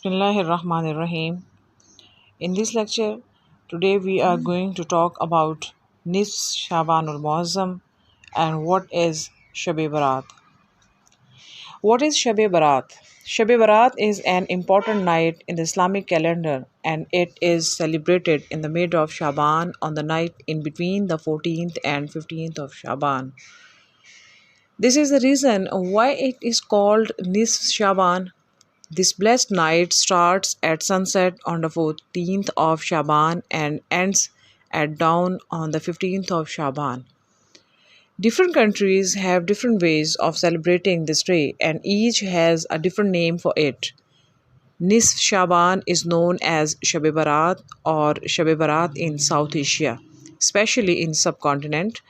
Bismillahirrahmanirrahim. In this lecture, today we are going to talk about Nisf Shabanul Muazzam and what is Shab-e Barat. What is Shab-e Barat? Shab-e Barat is an important night in the Islamic calendar and it is celebrated in the mid of Shaban on the night in between the 14th and 15th of Shaban. This is the reason why it is called Nisf Shaban. This blessed night starts at sunset on the 14th of Shaban and ends at dawn on the 15th of Shaban. Different countries have different ways of celebrating this day and each has a different name for it. Nisf Shaban is known as Shab-e Barat or Shab-e Barat in South Asia, especially in subcontinent,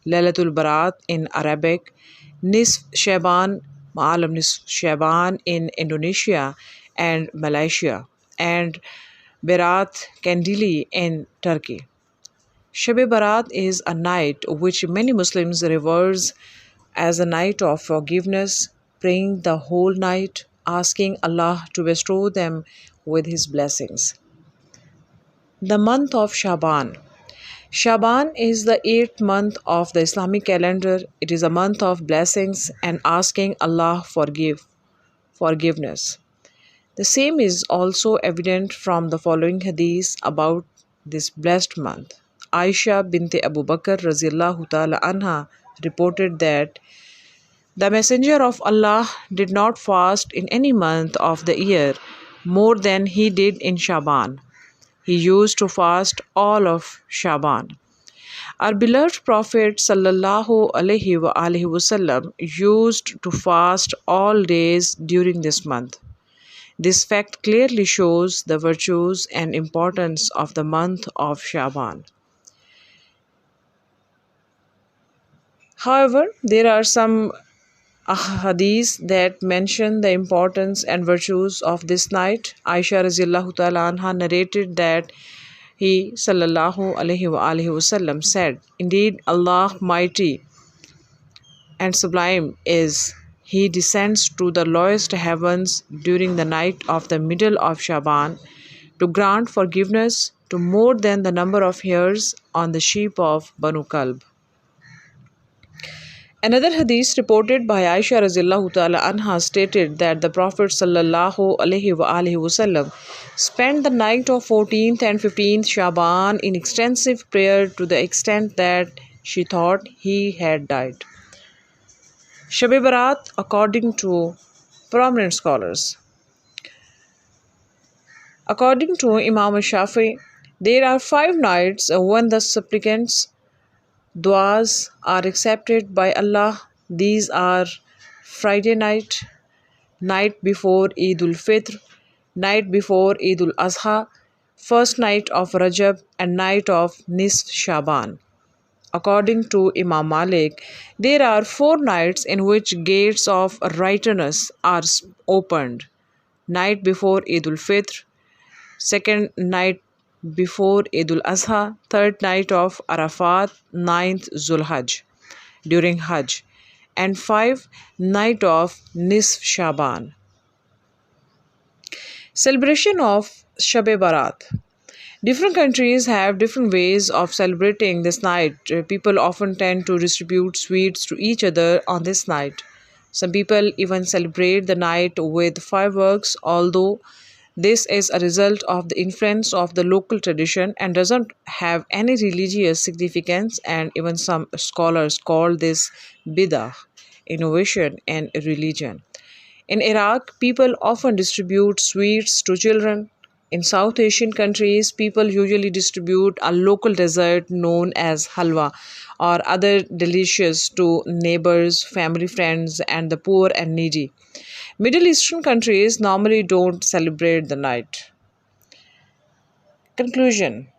Lailatul Barat in Arabic, Nisf Shaban, Ma'alam Nisf Shaban in Indonesia and Malaysia, and Berat Kandili in Turkey. Shab-e Barat is a night which many Muslims reverse as a night of forgiveness, praying the whole night, asking Allah to bestow them with His blessings. The month of Shaban. Shaban is the 8th month of the Islamic calendar. It is a month of blessings and asking Allah forgiveness. The same is also evident from the following hadith about this blessed month. Aisha bint Abu Bakr raziyallahu ta'ala anha reported that the Messenger of Allah did not fast in any month of the year more than he did in Shaban. He used to fast all of Shaban. Our beloved Prophet sallallahu alaihi wasallam used to fast all days during this month. This fact clearly shows the virtues and importance of the month of Shaban. However, there are some hadiths that mention the importance and virtues of this night. Aisha raziyallahu ta'ala anha narrated that he sallallahu alaihi wasallam said, "Indeed, Allah mighty and sublime is. He descends to the lowest heavens during the night of the middle of Shaban to grant forgiveness to more than the number of hairs on the sheep of Banu Kalb." Another hadith reported by Aisha razillahu ta'ala anha stated that the Prophet sallallahu alaihi wasallam spent the night of 14th and 15th Shaban in extensive prayer to the extent that she thought he had died. Shab-e Barat according to prominent scholars. According to Imam Shafi, there are 5 nights when the supplicants' du'as are accepted by Allah. These are Friday night, night before Eid ul-Fitr, night before Eid ul-Azha, first night of Rajab and night of Nisf Shaban. According to Imam Malik, there are 4 nights in which gates of righteousness are opened. Night before Eid ul-Fitr, second night before Eid ul-Azha, third night of Arafat, ninth Zulhajj during Hajj, and 5 night of Nisf Shaban. Celebration of Shab-e Barat. Different countries have different ways of celebrating this night. People often tend to distribute sweets to each other on this night. Some people even celebrate the night with fireworks, although this is a result of the influence of the local tradition and doesn't have any religious significance, and even some scholars call this bid'ah, innovation in religion. In Iraq, people often distribute sweets to children. In South Asian countries, people usually distribute a local dessert known as halwa or other delicious to neighbors, family, friends, and the poor and needy. Middle Eastern countries normally don't celebrate the night. Conclusion.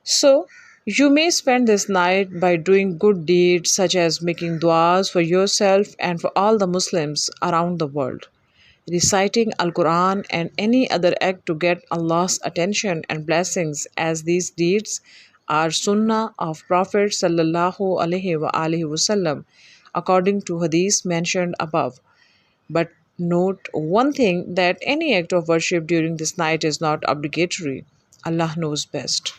So, you may spend this night by doing good deeds such as making du'as for yourself and for all the Muslims around the world, reciting Al-Quran and any other act to get Allah's attention and blessings, as these deeds are sunnah of Prophet sallallahu alaihi wasallam according to hadith mentioned above. But Note one thing, that any act of worship during this night is not obligatory. Allah knows best.